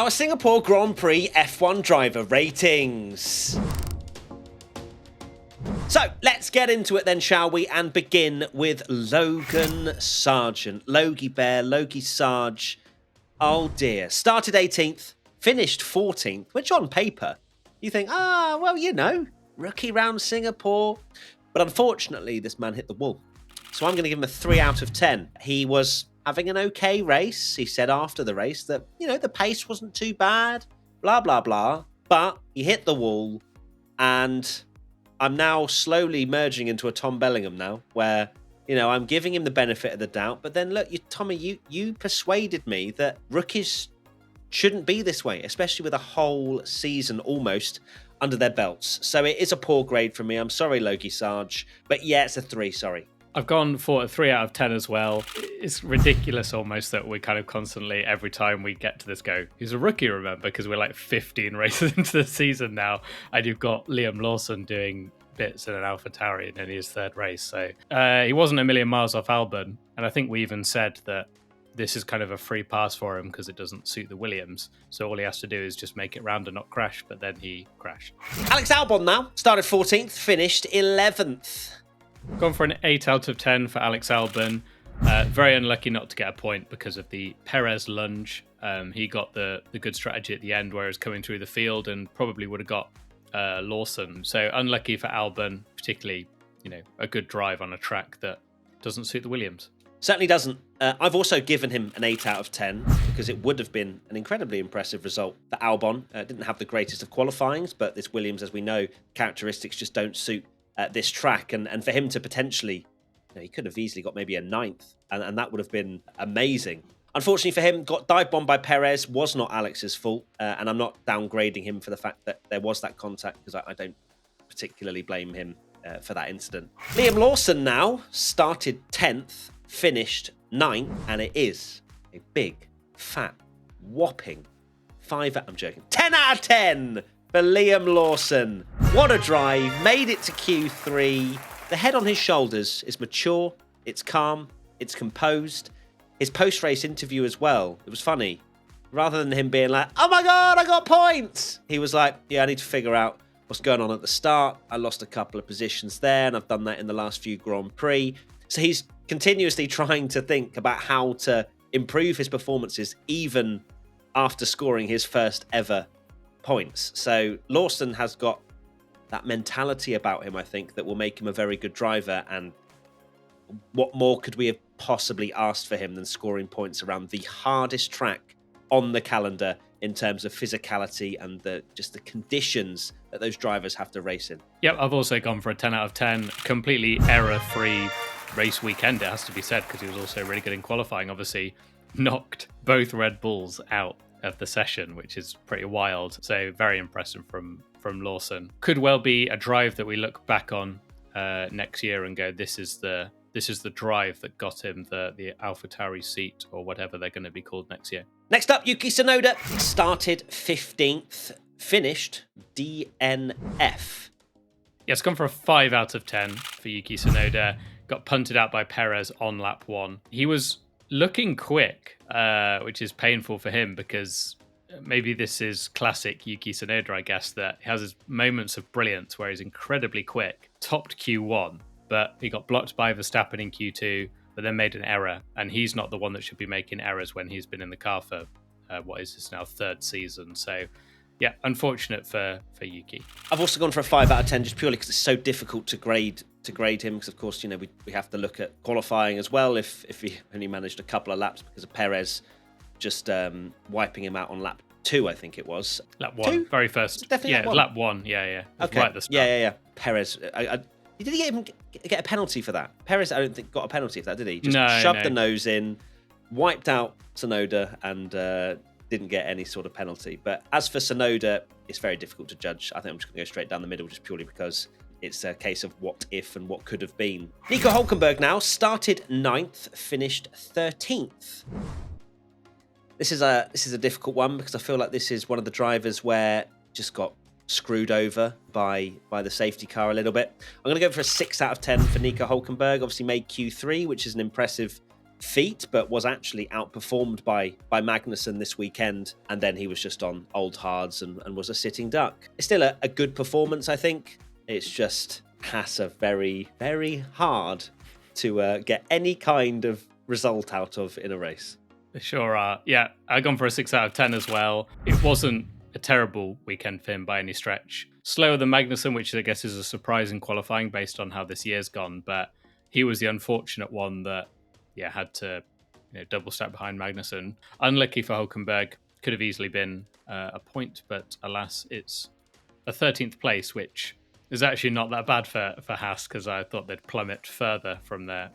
Our Singapore Grand Prix F1 driver ratings. So, let's get into it then, shall we? And begin with Logan Sargent. Logie Bear, Logie Sarge. Oh dear. Started 18th, finished 14th, which on paper, you think, well, you know, rookie round Singapore. But unfortunately, this man hit the wall. So I'm going to give him a 3 out of 10. He was having an okay race. He said after the race that, you know, the pace wasn't too bad, blah, blah, blah. But he hit the wall, and I'm now slowly merging into a Tom Bellingham now, where, you know, I'm giving him the benefit of the doubt. But then, look, Tommy, you persuaded me that rookies shouldn't be this way, especially with a whole season almost under their belts. So it is a poor grade for me. I'm sorry, Logie Sarge. But yeah, it's a 3, sorry. I've gone for a 3 out of 10 as well. It's ridiculous almost that we kind of constantly, every time we get to this, go, he's a rookie, remember, because we're like 15 races into the season now, and you've got Liam Lawson doing bits in an AlphaTauri in his 3rd race. So he wasn't a million miles off Albon, and I think we even said that this is kind of a free pass for him because it doesn't suit the Williams. So all he has to do is just make it round and not crash, but then he crashed. Alex Albon now, started 14th, finished 11th. Gone for an 8 out of 10 for Alex Albon. Very unlucky not to get a point because of the Perez lunge. He got the good strategy at the end where he was coming through the field and probably would have got Lawson. So unlucky for Albon, particularly, you know, a good drive on a track that doesn't suit the Williams. Certainly doesn't. I've also given him an 8 out of 10 because it would have been an incredibly impressive result for Albon. Didn't have the greatest of qualifyings, but this Williams, as we know, characteristics just don't suit this track, and for him to potentially, you know, he could have easily got maybe a 9th, and that would have been amazing. Unfortunately for him, got dive bombed by Perez, was not Alex's fault, and I'm not downgrading him for the fact that there was that contact, because I don't particularly blame him for that incident. Liam Lawson now started 10th, finished 9th, and it is a big, fat, whopping 10 out of 10 for Liam Lawson. What a drive, made it to Q3. The head on his shoulders is mature, it's calm, it's composed. His post-race interview as well, it was funny. Rather than him being like, oh my God, I got points, he was like, yeah, I need to figure out what's going on at the start. I lost a couple of positions there, and I've done that in the last few Grand Prix. So he's continuously trying to think about how to improve his performances, even after scoring his first ever points. So Lawson has got that mentality about him, I think, that will make him a very good driver. And what more could we have possibly asked for him than scoring points around the hardest track on the calendar in terms of physicality and just the conditions that those drivers have to race in? Yep, I've also gone for a 10 out of 10. Completely error-free race weekend, it has to be said, because he was also really good in qualifying. Obviously, knocked both Red Bulls out of the session, which is pretty wild. So very impressive from Lawson. Could well be a drive that we look back on next year and go, this is the drive that got him the AlphaTauri seat, or whatever they're going to be called next year. Next up, Yuki Tsunoda started 15th, finished DNF. Yeah, it's gone for a 5 out of 10 for Yuki Tsunoda. Got punted out by Perez on lap 1. He was looking quick, which is painful for him, because maybe this is classic Yuki Tsunoda, I guess, that he has his moments of brilliance where he's incredibly quick, topped Q1, but he got blocked by Verstappen in Q2, but then made an error, and he's not the one that should be making errors when he's been in the car for, what is this now, 3rd season. So yeah, unfortunate for Yuki. I've also gone for a 5 out of 10 just purely because it's so difficult to grade him, because of course, you know, we have to look at qualifying as well if he only managed a couple of laps because of Perez just wiping him out on lap 2, I think it was. Lap 1, 2? Very first. Definitely lap 1, yeah. Okay. Right at the start. Yeah. Perez, did he even get a penalty for that? Perez, I don't think, got a penalty for that, did he? Just shoved the nose in, wiped out Tsunoda, and didn't get any sort of penalty. But as for Tsunoda, it's very difficult to judge. I think I'm just going to go straight down the middle, just purely because it's a case of what if and what could have been. Nico Hülkenberg now started 9th, finished 13th. This is a difficult one because I feel like this is one of the drivers where just got screwed over by the safety car a little bit. I'm going to go for a 6 out of 10 for Nico Hülkenberg. Obviously made Q3, which is an impressive feat, but was actually outperformed by Magnussen this weekend. And then he was just on old hards and was a sitting duck. It's still a good performance, I think. It's just Haas are very, very hard to get any kind of result out of in a race. They sure are. Yeah, I've gone for a 6 out of 10 as well. It wasn't a terrible weekend for him by any stretch. Slower than Magnussen, which I guess is a surprise in qualifying based on how this year's gone, but he was the unfortunate one that had to double step behind Magnussen. Unlucky for Hulkenberg, could have easily been a point, but alas, it's a 13th place, which is actually not that bad for Haas, because I thought they'd plummet further from their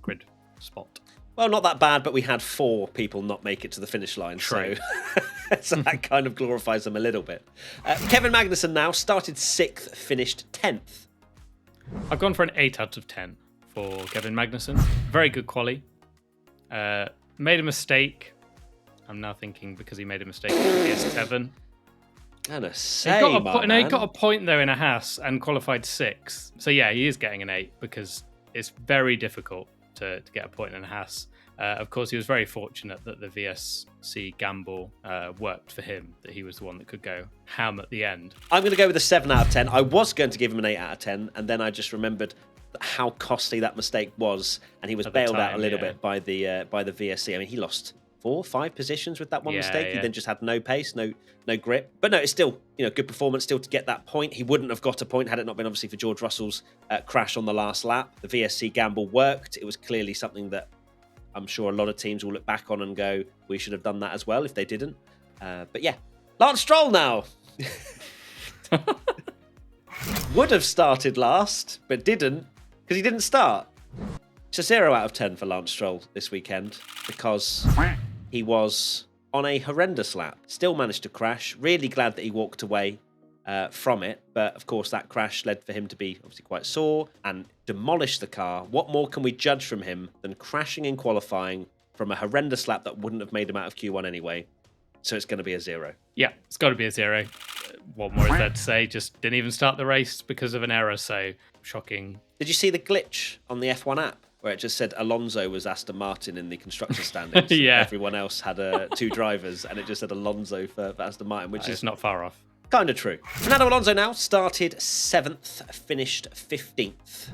grid spot. Well, not that bad, but we had 4 people not make it to the finish line. True. So that kind of glorifies them a little bit. Kevin Magnussen now started 6th, finished 10th. I've gone for an 8 out of 10 for Kevin Magnussen. Very good quali. Made a mistake. I'm now thinking because he made a mistake in PS7. Gonna say, he got a point though in a Haas and qualified 6th. So yeah, he is getting an 8 because it's very difficult to get a point in a Haas. Of course, he was very fortunate that the VSC gamble worked for him, that he was the one that could go ham at the end. I'm going to go with a 7 out of 10. I was going to give him an 8 out of 10, and then I just remembered how costly that mistake was, and he was bailed out a little bit by the VSC. I mean, he lost 4, 5 positions with that one mistake. He then just had no pace, no grip. But no, it's still good performance still to get that point. He wouldn't have got a point had it not been obviously for George Russell's crash on the last lap. The VSC gamble worked. It was clearly something that I'm sure a lot of teams will look back on and go, we should have done that as well if they didn't. But yeah, Lance Stroll now. Would have started last, but didn't because he didn't start. It's a 0 out of 10 for Lance Stroll this weekend because he was on a horrendous lap. Still managed to crash. Really glad that he walked away from it. But of course, that crash led for him to be obviously quite sore and demolish the car. What more can we judge from him than crashing in qualifying from a horrendous lap that wouldn't have made him out of Q1 anyway? So it's going to be a 0. Yeah, it's got to be a 0. What more is there to say? Just didn't even start the race because of an error. So shocking. Did you see the glitch on the F1 app where it just said Alonso was Aston Martin in the constructor standings? Yeah. Everyone else had 2 drivers, and it just said Alonso for Aston Martin, which is not far off. Kind of true. Fernando Alonso now started 7th, finished 15th.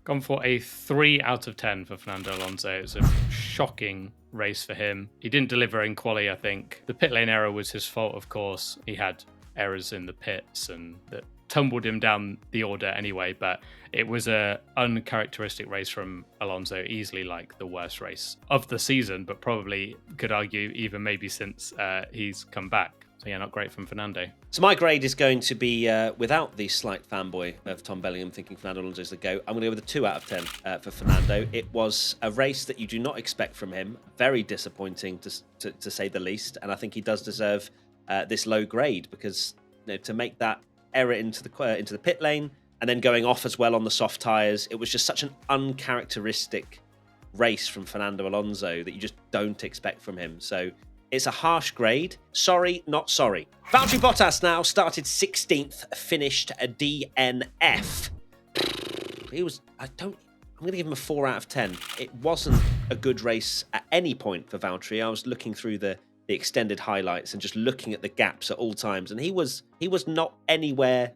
Gone for a 3 out of 10 for Fernando Alonso. It was a shocking race for him. He didn't deliver in quali, I think. The pit lane error was his fault, of course. He had errors in the pits and that tumbled him down the order anyway, but it was a uncharacteristic race from Alonso, easily like the worst race of the season, but probably could argue even maybe since he's come back. So yeah, not great from Fernando. So my grade is going to be, without the slight fanboy of Tom Bellingham thinking Fernando Alonso is the GOAT, I'm going to go with a 2 out of 10 for Fernando. It was a race that you do not expect from him. Very disappointing to say the least. And I think he does deserve this low grade because to make that error into the pit lane and then going off as well on the soft tyres, it was just such an uncharacteristic race from Fernando Alonso that you just don't expect from him. So it's a harsh grade. Sorry, not sorry. Valtteri Bottas now started 16th, finished a DNF. I'm going to give him a 4 out of 10. It wasn't a good race at any point for Valtteri. I was looking through the extended highlights and just looking at the gaps at all times, and he was not anywhere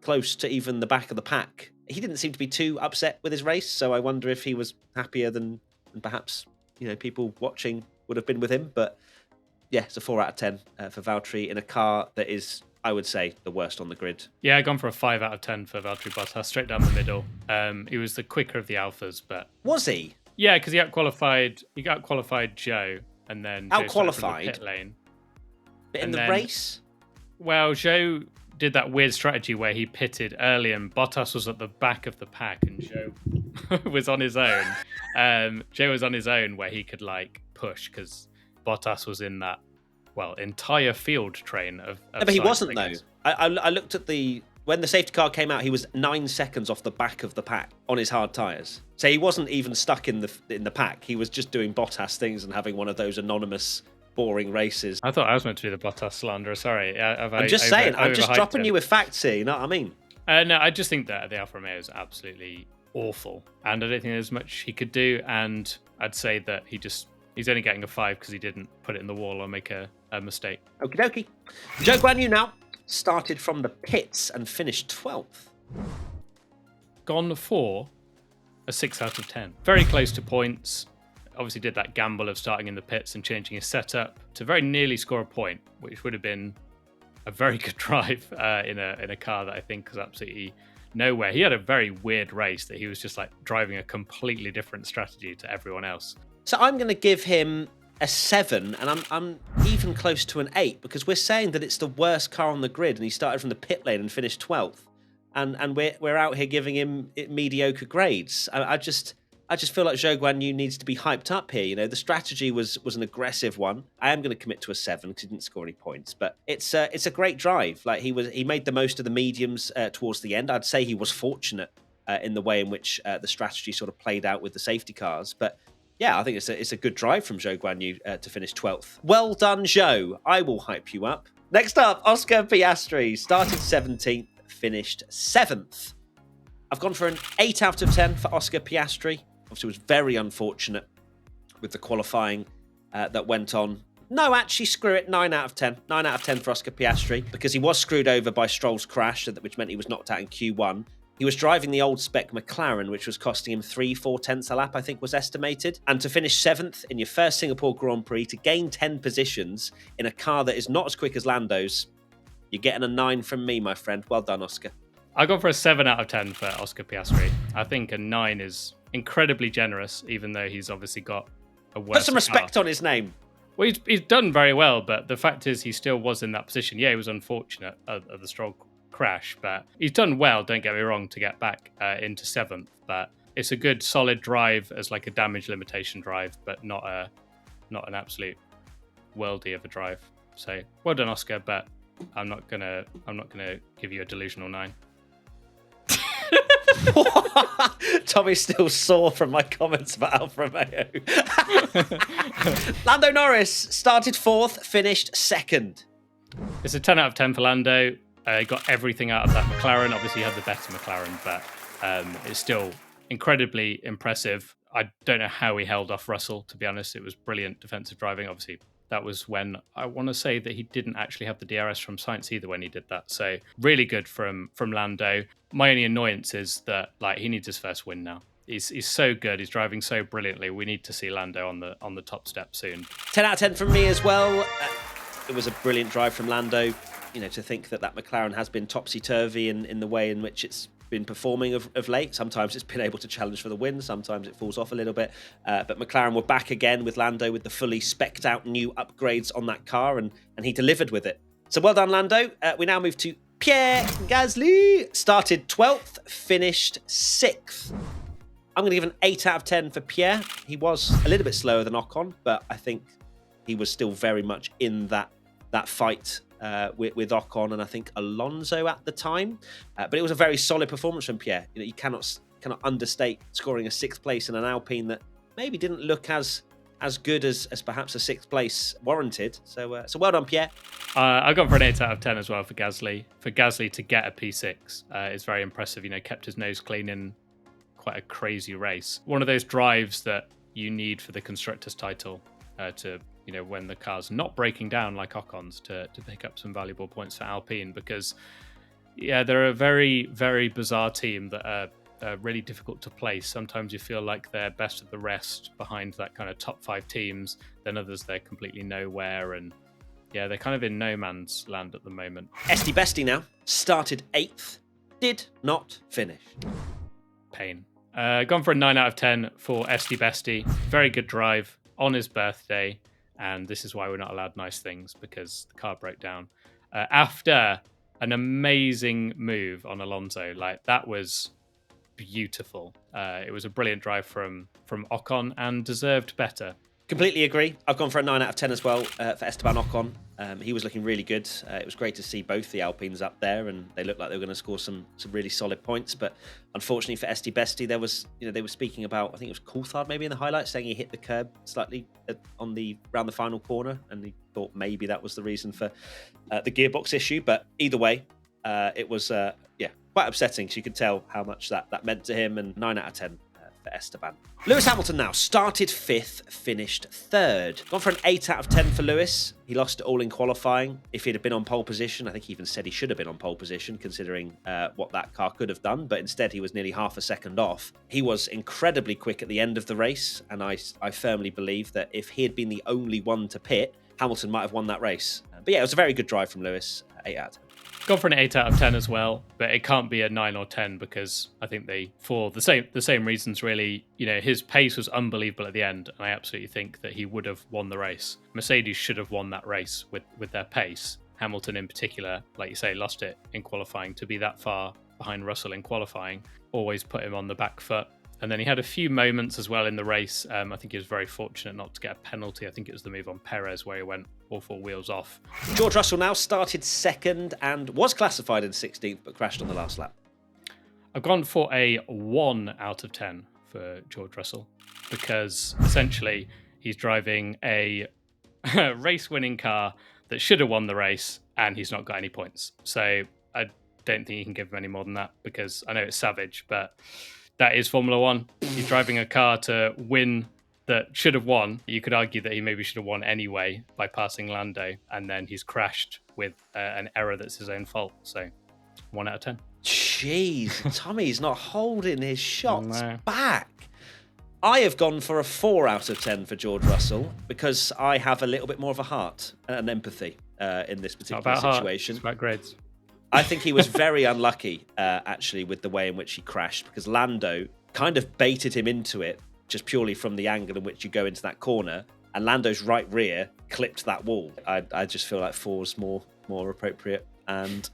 close to even the back of the pack. He didn't seem to be too upset with his race, so I wonder if he was happier than perhaps people watching would have been with him. But yeah, it's a 4 out of 10 for Valtteri in a car that is, I would say, the worst on the grid. Yeah, I've gone for a 5 out of 10 for Valtteri Bottas, straight down the middle. He was the quicker of the Alphas, but... Was he? Yeah, because he outqualified Joe, and then... Outqualified? The pit lane. But in the race? Well, Joe did that weird strategy where he pitted early and Bottas was at the back of the pack and Joe was on his own. Joe was on his own where he could, push because Bottas was in that, entire field train of but he wasn't, though. I looked at when the safety car came out, he was 9 seconds off the back of the pack on his hard tyres. So he wasn't even stuck in the pack. He was just doing Bottas things and having one of those anonymous, boring races. I thought I was meant to be the Bottas slanderer. Sorry. I'm just saying. I'm just dropping you with facts here. You know what I mean? No, I just think that the Alfa Romeo is absolutely awful. And I don't think there's much he could do. And I'd say that he's only getting a 5 because he didn't put it in the wall or make a mistake. Okie dokie. Zhou Guanyu now started from the pits and finished 12th. Gone for a 6 out of 10. Very close to points. Obviously did that gamble of starting in the pits and changing his setup to very nearly score a point, which would have been a very good drive in a car that I think was absolutely nowhere. He had a very weird race that he was just like driving a completely different strategy to everyone else. So I'm going to give him a 7, and I'm even close to an 8, because we're saying that it's the worst car on the grid, and he started from the pit lane and finished 12th, and we're out here giving him mediocre grades. I just feel like Zhou Guanyu needs to be hyped up here. You know, the strategy was an aggressive one. I am going to commit to a 7 because he didn't score any points, but it's a great drive. Like he made the most of the mediums towards the end. I'd say he was fortunate in the way in which the strategy sort of played out with the safety cars, but. Yeah, I think it's a good drive from Zhou Guanyu to finish 12th. Well done, Zhou. I will hype you up. Next up, Oscar Piastri. Started 17th, finished 7th. I've gone for an 8 out of 10 for Oscar Piastri. Obviously, was very unfortunate with the qualifying that went on. No, actually, screw it. 9 out of 10. 9 out of 10 for Oscar Piastri, because he was screwed over by Stroll's crash, which meant he was knocked out in Q1. He was driving the old spec McLaren, which was costing him 3-4 tenths a lap, I think was estimated. And to finish 7th in your first Singapore Grand Prix, to gain 10 positions in a car that is not as quick as Lando's, you're getting a 9 from me, my friend. Well done, Oscar. I go for a 7 out of 10 for Oscar Piastri. I think a 9 is incredibly generous, even though he's obviously got a worse Put some respect on his name. Well, he's done very well, but the fact is he still was in that position. Yeah, he was unfortunate at the Stroll crash, but he's done well, don't get me wrong, to get back into 7th, but it's a good solid drive as like a damage limitation drive, but not an absolute worldie of a drive. So well done, Oscar, but I'm not gonna give you a delusional 9. Tommy's still sore from my comments about Alfa Romeo. Lando Norris started 4th, finished 2nd. It's a 10 out of 10 for Lando. He got everything out of that McLaren. Obviously, he had the better McLaren, but it's still incredibly impressive. I don't know how he held off Russell, to be honest. It was brilliant defensive driving. Obviously, that was when I want to say that he didn't actually have the DRS from Sainz either when he did that. So really good from Lando. My only annoyance is that like he needs his first win now. He's so good. He's driving so brilliantly. We need to see Lando on the top step soon. 10 out of 10 from me as well. It was a brilliant drive from Lando. You know, to think that McLaren has been topsy-turvy in the way in which it's been performing of late. Sometimes it's been able to challenge for the win. Sometimes it falls off a little bit. But McLaren were back again with Lando with the fully spec'd out new upgrades on that car, and he delivered with it. So well done, Lando. We now move to Pierre Gasly. Started 12th, finished 6th. I'm going to give an 8 out of 10 for Pierre. He was a little bit slower than Ocon, but I think he was still very much in that fight with Ocon and I think Alonso at the time. But it was a very solid performance from Pierre. You know, you cannot understate scoring a 6th place in an Alpine that maybe didn't look as good as perhaps a 6th place warranted. So well done, Pierre. I got for an 8 out of 10 as well for Gasly. For Gasly to get a P6 is very impressive. You know, kept his nose clean in quite a crazy race. One of those drives that you need for the constructors title to, you know, when the car's not breaking down like Ocon's to pick up some valuable points for Alpine, because yeah, they're a very, very bizarre team that are really difficult to place. Sometimes you feel like they're best of the rest behind that kind of top 5 teams. Then others, they're completely nowhere. And yeah, they're kind of in no man's land at the moment. Esti Besti now started 8th, did not finish. Pain. Gone for a 9 out of 10 for Esti Besti. Very good drive on his birthday. And this is why we're not allowed nice things, because the car broke down. After an amazing move on Alonso, like that was beautiful. It was a brilliant drive from Ocon and deserved better. Completely agree. I've gone for a 9 out of 10 as well for Esteban Ocon. He was looking really good. It was great to see both the Alpines up there, and they looked like they were going to score some really solid points. But unfortunately for Esti Besti, there was, you know, they were speaking about, I think it was Coulthard maybe in the highlights, saying he hit the curb slightly around the final corner, and he thought maybe that was the reason for the gearbox issue. But either way, it was quite upsetting. So you could tell how much that meant to him. And 9 out of 10 for Esteban. Lewis Hamilton now started 5th, finished 3rd. Gone for an 8 out of 10 for Lewis. He lost it all in qualifying. If he'd have been on pole position, I think he even said he should have been on pole position, considering what that car could have done. But instead, he was nearly half a second off. He was incredibly quick at the end of the race, and I firmly believe that if he had been the only one to pit, Hamilton might have won that race. But yeah, it was a very good drive from Lewis. 8 out of 10. Gone for an 8 out of 10 as well, but it can't be a 9 or 10 because I think for the same reasons really, his pace was unbelievable at the end, and I absolutely think that he would have won the race. Mercedes should have won that race with their pace. Hamilton in particular, like you say, lost it in qualifying. To be that far behind Russell in qualifying always put him on the back foot. And then he had a few moments as well in the race. I think he was very fortunate not to get a penalty. I think it was the move on Perez where he went all 4 wheels off. George Russell now started 2nd and was classified in 16th, but crashed on the last lap. I've gone for a 1 out of 10 for George Russell because essentially he's driving a race-winning car that should have won the race and he's not got any points. So I don't think you can give him any more than that because I know it's savage, but that is Formula One. He's driving a car to win that should have won. You could argue that he maybe should have won anyway by passing Lando, and then he's crashed with an error that's his own fault. So 1 out of 10. Jeez, Tommy's not holding his shots back. I have gone for a 4 out of 10 for George Russell because I have a little bit more of a heart and empathy in this particular situation. It's about grades. I think he was very unlucky, actually, with the way in which he crashed because Lando kind of baited him into it just purely from the angle in which you go into that corner, and Lando's right rear clipped that wall. I just feel like 4's more appropriate, and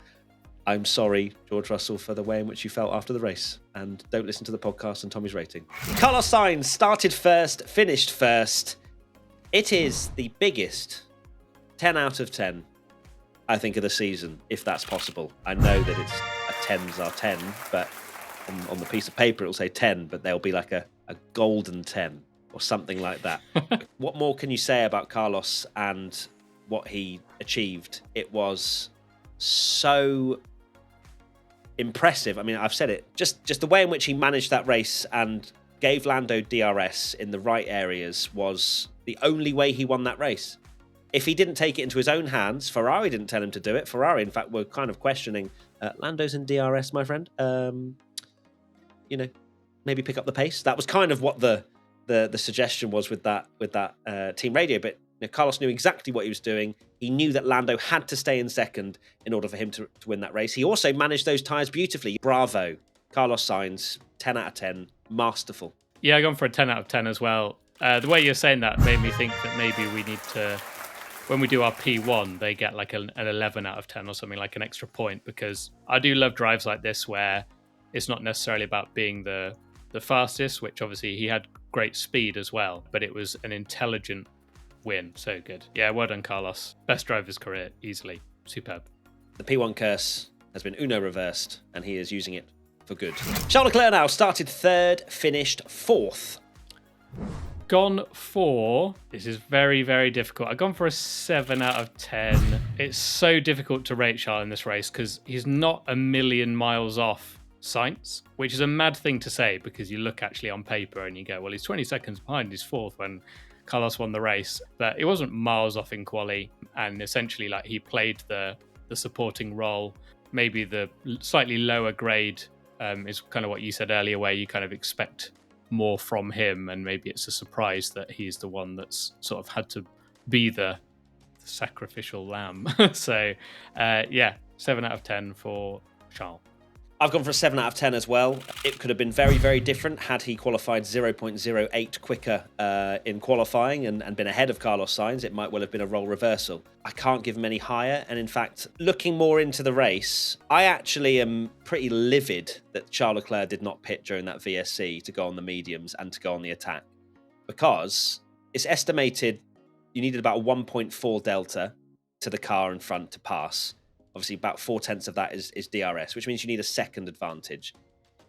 I'm sorry, George Russell, for the way in which you felt after the race, and don't listen to the podcast and Tommy's rating. Carlos Sainz started 1st, finished 1st. It is the biggest 10 out of 10 I think of the season, if that's possible. I know that it's 10s are 10, but on the piece of paper it'll say 10, but there'll be like a golden 10 or something like that. What more can you say about Carlos and what he achieved? It was so impressive. I mean, I've said it. Just the way in which he managed that race and gave Lando DRS in the right areas was the only way he won that race. If he didn't take it into his own hands, Ferrari didn't tell him to do it. Ferrari, in fact, were kind of questioning, Lando's in DRS, my friend. Maybe pick up the pace. That was kind of what the suggestion was with that team radio. But Carlos knew exactly what he was doing. He knew that Lando had to stay in 2nd in order for him to win that race. He also managed those tyres beautifully. Bravo. Carlos Sainz, 10 out of 10. Masterful. Yeah, I've gone for a 10 out of 10 as well. The way you're saying that made me think that maybe we need to... When we do our P1, they get like an 11 out of 10 or something, like an extra point, because I do love drives like this where it's not necessarily about being the fastest, which obviously he had great speed as well, but it was an intelligent win. So good. Yeah, well done, Carlos. Best drive of his career, easily. Superb. The P1 curse has been Uno reversed, and he is using it for good. Charles Leclerc now started 3rd, finished 4th. Gone for, this is very, very difficult. I've gone for a 7 out of 10. It's so difficult to rate Charles in this race because he's not a million miles off Sainz, which is a mad thing to say because you look actually on paper and you go, well, he's 20 seconds behind, he's 4th when Carlos won the race. But it wasn't miles off in quali, and essentially like he played the supporting role. Maybe the slightly lower grade is kind of what you said earlier, where you kind of expect more from him, and maybe it's a surprise that he's the one that's sort of had to be the sacrificial lamb. So 7 out of 10 for Charles. I've gone for a 7 out of 10 as well. It could have been very, very different had he qualified 0.08 quicker in qualifying and been ahead of Carlos Sainz. It might well have been a role reversal. I can't give him any higher. And in fact, looking more into the race, I actually am pretty livid that Charles Leclerc did not pit during that VSC to go on the mediums and to go on the attack. Because it's estimated you needed about a 1.4 delta to the car in front to pass. Obviously, about 4/10 of that is DRS, which means you need a second advantage.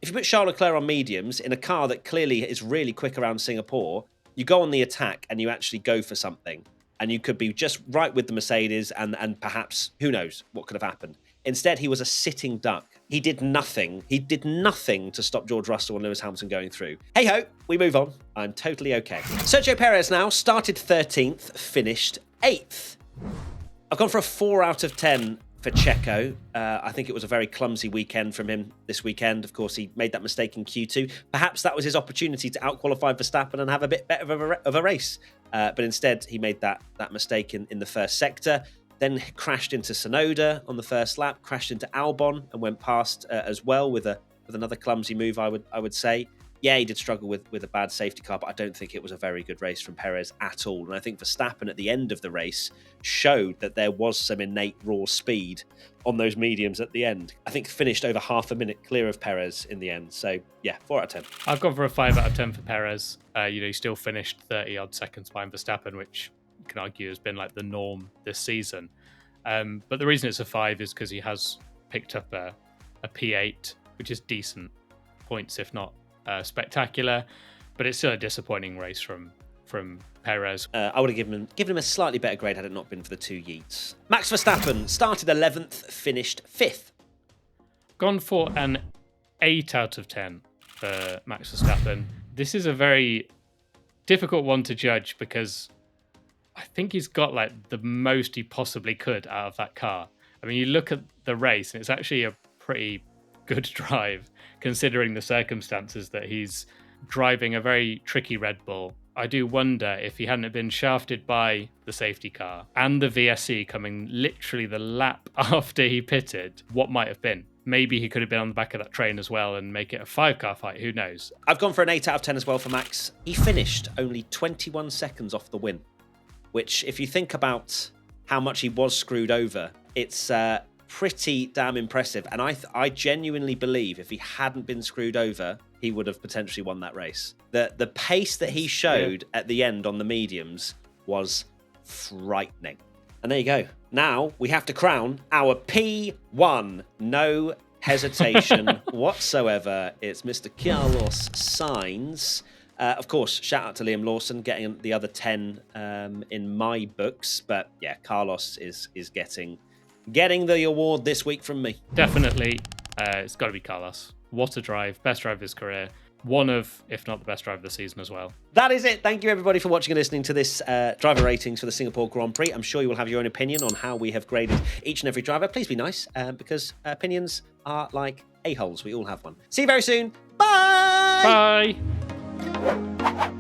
If you put Charles Leclerc on mediums in a car that clearly is really quick around Singapore, you go on the attack and you actually go for something. And you could be just right with the Mercedes and perhaps, who knows, what could have happened. Instead, he was a sitting duck. He did nothing. He did nothing to stop George Russell and Lewis Hamilton going through. Hey ho, we move on. I'm totally okay. Sergio Perez now started 13th, finished 8th. I've gone for a 4 out of 10 for Checo. I think it was a very clumsy weekend from him this weekend. Of course, he made that mistake in Q2. Perhaps that was his opportunity to outqualify Verstappen and have a bit better of a race. But instead, he made that mistake in the first sector. Then crashed into Tsunoda on the first lap, crashed into Albon and went past as well with another clumsy move, I would say. Yeah, he did struggle with a bad safety car, but I don't think it was a very good race from Perez at all. And I think Verstappen at the end of the race showed that there was some innate raw speed on those mediums at the end. I think finished over half a minute clear of Perez in the end. So yeah, 4 out of 10. I've gone for a 5 out of 10 for Perez. He still finished 30 odd seconds behind Verstappen, which you can argue has been like the norm this season. But the reason it's a 5 is because he has picked up a P8, which is decent points, if not spectacular. But it's still a disappointing race from Perez. I would have given him a slightly better grade had it not been for the 2 yeets. Max Verstappen started 11th, finished 5th. Gone for an 8 out of 10 for Max Verstappen. This is a very difficult one to judge because I think he's got like the most he possibly could out of that car. I mean, you look at the race and it's actually a pretty good drive considering the circumstances that he's driving a very tricky Red Bull. I do wonder if he hadn't been shafted by the safety car and the VSC coming literally the lap after he pitted, what might have been. Maybe he could have been on the back of that train as well and make it a 5-car fight. Who knows? I've gone for an 8 out of 10 as well for Max. He finished only 21 seconds off the win, which if you think about how much he was screwed over, it's pretty damn impressive. And I genuinely believe if he hadn't been screwed over, he would have potentially won that race. The pace that he showed at the end on the mediums was frightening. And there you go. Now we have to crown our P1. No hesitation whatsoever. It's Mr. Carlos Sainz. Of course, shout out to Liam Lawson getting the other 10 in my books. But yeah, Carlos is getting the award this week from me. Definitely. It's got to be Carlos. What a drive. Best drive of his career. One of, if not the best drive of the season as well. That is it. Thank you, everybody, for watching and listening to this driver ratings for the Singapore Grand Prix. I'm sure you will have your own opinion on how we have graded each and every driver. Please be nice, because opinions are like a-holes. We all have one. See you very soon. Bye! Bye!